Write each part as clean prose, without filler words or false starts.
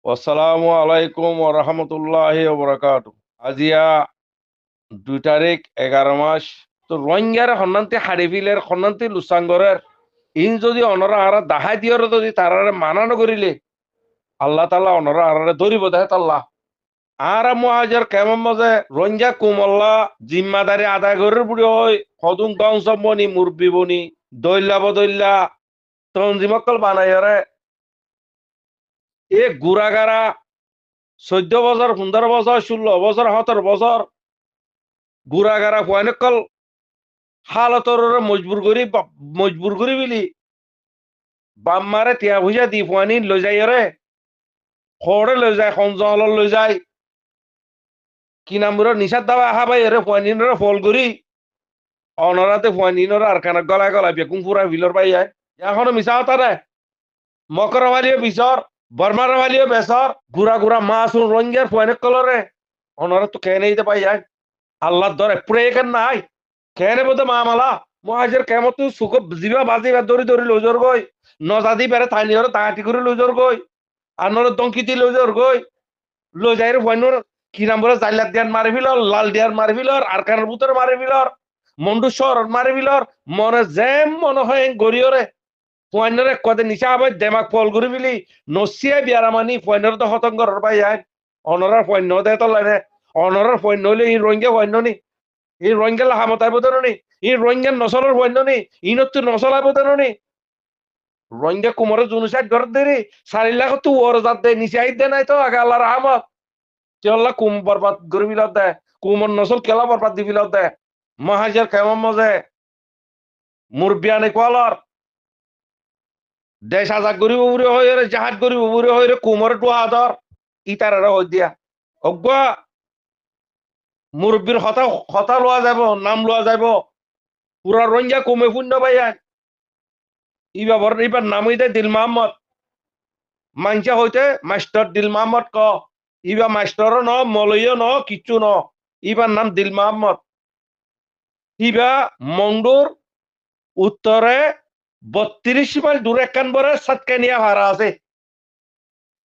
আসসালামু আলাইকুম ওয়া রাহমাতুল্লাহি ওয়া বারাকাতুহু। আজিয়া 2 তারিখ 11 মাস। তো রোহিঙ্গার হন্নান্তে হারিফিলের হন্নান্তে লুসাঙ্গরের ইন যদি অনরা আরা দাহাই দিয়র যদি তারারে মানা নকরিলে আল্লাহ তাআলা অনরা আরারে ধরিব দেহে তাল্লাহ। আর মুহাজির কেমন মাঝে রোহিঙ্গা কুমল্লা জিম্মাদারি আদায় করার বুড়ি হয় হদুম গাঁও সম্বনি মুরব্বি বনি দৈল্লা বদৈল্লা তঞ্জিমকল বানাইরে এ গুড়াগারা 14 বছর 15 বছর 16 বছর 17 বছর গুড়াগারা ফুয়ানকল হালতর মজবুর করি বিলি বাম মারে তিয়া ভুজা দি ফুয়ানি লৈ যাই রে খড়ে লৈ যায় সঞ্জল লৈ যায় কি নামর নিশার দাবা আহা ভাই রে ফুয়ানিনরে ফল করি অনরাতে ফুয়ানিনর আর কানা গলায় গলায় বেকুম পুরা বিলর পাই যায় এখনো মিশা হতা রে মকরওয়ালিও বিচর বর্মারওয়ালিও বেসর গুড়া গুড়া মাছ রঞ্জার ফুয়ানকলরে অনরা তো খেয়ে নিতে পাই যায় আল্লাহর দরে পুরে কেন নাই কেনে বোধ মামালা মহাজের কেমত সুখ জিবা বাজিবা দরি দরি লজর গই নজাদি বেড়ে থাইনি হরে তাহাটি করে লজর গই আর নর দঙ্কিতি লজর গই লজাইর ভয়নর কি নাম বলে জাইলাত দিয়ান মারি ফিলর লাল দিয়ার মারি ফিলর আর কানের বুতর মারি ফিলর মন্ডু শহর মারি ফিলর মনে যেম মনে হয় গরিয়রে ফুয়াইনরে কদে নিচা আবার দেমাক ফল করে ফিলি নসিয়া বিয়ারামানি ফুয়াইনর তো হতঙ্গর পাই যায় অনরার ফুয়াইন দে তো লাগে অনরার ফুয়াইন হইলে এই রোহিঙ্গা ফুয়াইন নি এই রোহিঙ্গা লাহামতার বোধন নি এই রোহিঙ্গা নসলের ফুয়াইন নি ইনত নসলার বোধন নি রোহিঙ্গা কুমারের জুনুসাইড ঘর দেরি 4 লাখ তো ওর জাত দে নিচে আইত দে নাই তো আগে আল্লাহর রহমত তে আল্লাহ কুম বরবাদ করে ফিলত দে কুমর নসল কেলা বরবাদ দি ফিলত দে মহাজের কেমন মজে মুরবিয়ানে কলর দেশ আজাদ করিব বুড়ি হয়ে রে জাহাজ করিব বুড়ি হয়ে রে কুমর টু আদর ইতারা হই দিয়া অজ্ঞ মুরব্বীর হতা হতা লোয়া যাব নাম লোয়া যাব পুরা রঞ্জা কমে শূন্য পাইয়া এবার নাম হইতে দিল মোহাম্মদ মাঞ্চা হইতে মাস্টার দিল মোহাম্মদ ক ইবা মাস্টারও ন মলয় ন কিচ্ছু ন ইবার নাম দিল মোহাম্মদ ইবা মন্ডুর উত্তরে 32 মাইল দূরে একখান বরে সাতকানিয়া হারা আছে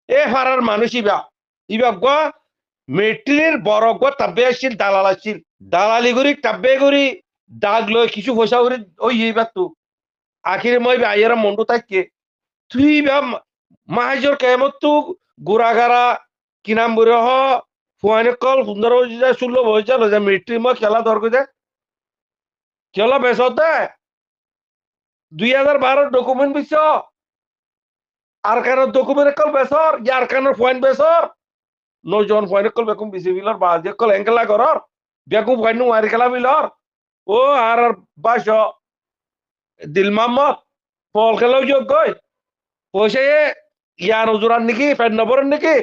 এ হারার মানুষ ইবা ইবা গ মেট্রির বড় গ তাব্বে আসছিল দালাল আসছিল দালালি করি তাব্বে করি দাগ লয় কিছু পয়সা করি ওই এইবার তো আখিরে মই আইয়ারা মন্ডু থাককে তুই বা মাহাজর কেমত তো গুড়াগারা কি নাম বলে হ ফুয়ানে কল সুন্দর হয়ে ষোলো হয়ে যাল যে মেট্রি মই খেলা দরকার যায় খেলা বেসত দে 2012 ডকুমেন্ট বিছ আর কারোর ডকুমেন্ট কল বেসর ইয়ার কানোর পয়েন্ট বেসর নজন পয়েন্ট কল বেকুম বিসি বিলর বাজে কল এঙ্কেলা করর বেকুম পয়েন্ট মারি খেলা বিলর ও আর বাস দিল মোহাম্মদ ফল খেলাও যোগ্য পয়সা ইয়ার ওজুরান নাকি ফেড নবরের নাকি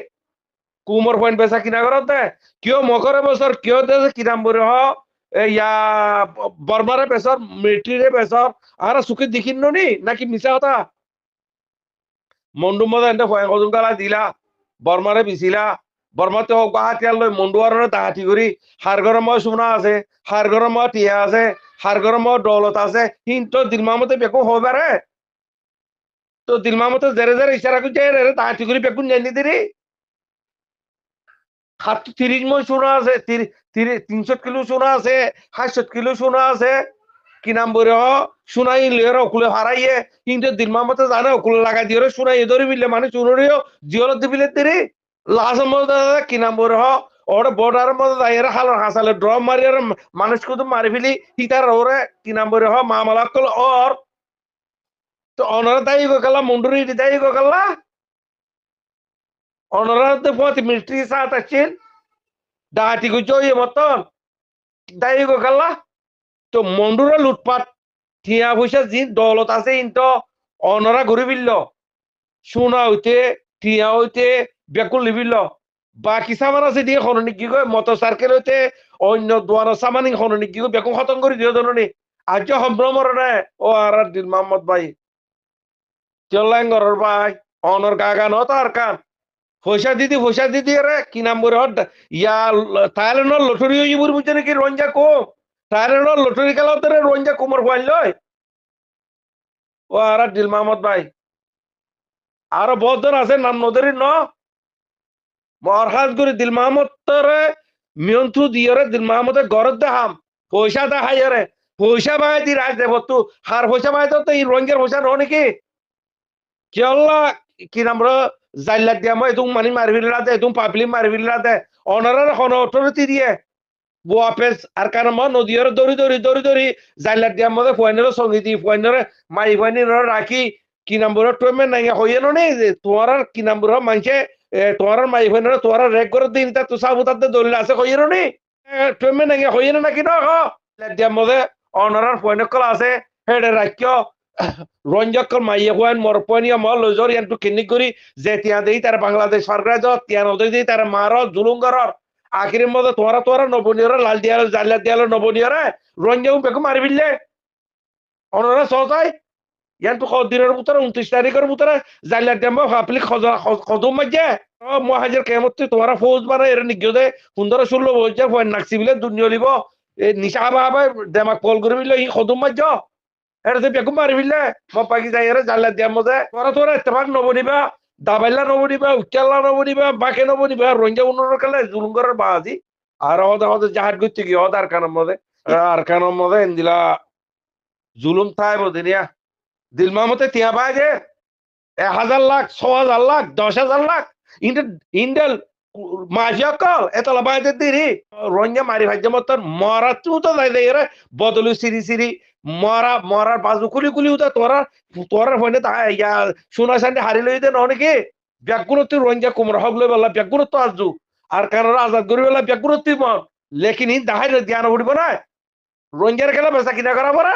কুমর পয়েন্ট বেচা কিনা করতে কিয় মকরে বছর কিয় দেশে কিনাম বলে হ ইয়া বর্মারে বেচর মিলিটারিরে বেচর আর চুকি দেখিন নি নাকি মিছা কথা মন্ডু মজা এনে ভয় কজন গালা দিলা বর্মারে বিচিলা বর্মাতে হোক বাহাতিয়ার লই মন্ডু আর তাহাতি করি হার ঘর মই সোনা আছে হার ঘর মই টিয়া আছে হার ঘর মই দৌলত আছে কিন্তু দিলমামতে বেকু হবারে তো দিলমামতে জেরে জেরে ইশারা করছে তাহাতি করি বেকুন জানি দিরি 30 মই সোনা আছে 300 কিলো সোনা আছে 60 কিলো সোনা আছে কি নাম বলে সোনাই লিয়ে অকুলে হারাইয়ে কিন্তু দিলমামতে জানে অকুলে লাগাই দিয়ে সোনাই ধরে বিলে মানে চুনরিও জিওলত দিবিলে তেরে লাশ মধ্যে কি নাম বলে ওরে বর্ডার মধ্যে যাইরে হালার হাসালে ড্রম মারিয়ার মানুষ কত মারি ফেলি হিতার ওরে কি নাম বলে মামলা কল ওর তো অনরা তাই গেলা মুন্ডুরি তাই গেলা অনরা তো বহুত মিলিটারি সাথ আছেন ডাহাতি গুজো ইয়ে মতন তাই গেলা তো মন্ডুরা লুটপাট ঠিয়া পয়সা যি দৌলত আছে ইন্ত অনরা ঘুরি ফিরল সোনা হইতে টিয়া হইতে বেকুল লিবিল বাকি সামান আছে দিয়ে খননি কি কয় মটর সাইকেল হইতে অন্য দোয়ানো সামানি খননি কি বেকুম খতম করে দিও ধরনি আজ সম্ভ্রমর নে ও আর দিল মোহাম্মদ ভাই চল্লাঙ্গর ভাই অনর গাগা নত আর কান পয়সা দিদি রে কি নাম বলে ইয়া থাইল্যান্ডর লটারি হয়ে বুঝছে নাকি রঞ্জা কম থাইল্যান্ডর লটারি খেলাতে রঞ্জা কুমার ফাইল লয় ও আর দিল মোহাম্মদ ভাই আরো বহুত জন আছে নাম নদীর ন মরহাজ করে দিল মাহমুদরে মিয়ন্ত্রু দিয়রে দিল মাহমুদে গরত দেহাম পয়সা দেখাইরে পয়সা বাই দি রাজ দেব তু হার পয়সা বাই তো এই রঙের পয়সা ন নাকি কি আল্লাহ কি নামর জাইলা দিয়া মই তুম মানি মারবিলা দে তুম পাবলিক মারবিলা দে অনারার হন অথরিটি দিয়ে বুয়াপেস আর কারণ মা নদীর দৌড়ি জাইলা দিয়া মধ্যে ফুয়াইনের সঙ্গী দি ফুয়াইনের মাই ফুয়াইনের রাখি কি নাম্বার ট্রেমেন নাই হইয়ে নে তোমার কি নাম্বার মানছে তোমার মাই ফুয়াইনের তোমার রেক করে দিন তা তো সাবু তাতে দলিল আছে হইয়ে নে ট্রেমেন নাই হইয়ে নাকি না দিয়া মধ্যে অনারার ফুয়াইনকল আছে হেডে রাখ্য রঞ্জকল মাইয়ে ফুয়াইন মর ফুয়াইনিয়া মল লজর ইয়ানটু কিনিক করি যে তিয়া দেই তার বাংলাদেশ সরকার যত তিয়া নদী দেই তার মার জুলুঙ্গরর আখিরের মধ্যে তোরা নবনীয়রা লাল দিয়াল জাল্লা দিয়াল নবনীয়রা রঞ্জাউ বেকু মারি বিললে অনরা সহজাই ইয়ান তো দিনের ভিতরে 29 তারিখের ভিতরে জাল্লা দেম হাপলি খদম মাঝে মহাজের কেমত তোরা ফৌজ বানা এর নিগ্য দে 15-16 বছর ফয়েন নাকসি বিলে দুনিয়া লিব এ নিশা বাবা দেমাক কল করে বিলে ই খদম মাঝ এর যে বেকু মারি বিললে মপাকি যাই এর জাল্লা দেম মধ্যে তোরা ইত্তেফাক নবনিবা দাবাইলা নবনিবা উচ্চাল্লা নবনিবা বাকে নবনিবা রঞ্জা উন্নয়ন কালে জুলুঙ্গরের বাজি আর হতে জাহাজ করতে গিয়ে আর কানের মধ্যে দিলা জুলুম থাই বদিনিয়া দিল মামতে তিয়া পায় যে 1000 লাখ 6000 লাখ 10,000 লাখ ইন্ডেল মাফিয়া কল এতলা বাইতে দিরি রঞ্জা মারি ভাজ্য মত মরা তো যাই দেয় রে বদলু সিরি মরার বাজু কুলি উতা তোরা হইনে তা ইয়া সোনা সান্ডে হারি লই দে নকে ব্যাগুণতি রঞ্জা কুমরা হক লই বলা ব্যাগুণত আজু আর কারণ আজাদ করি বলা ব্যাগুণতি মন লেকিন ই দাহাই জ্ঞান উঠব না রঞ্জার খেলা বেচা কিনা করা পড়া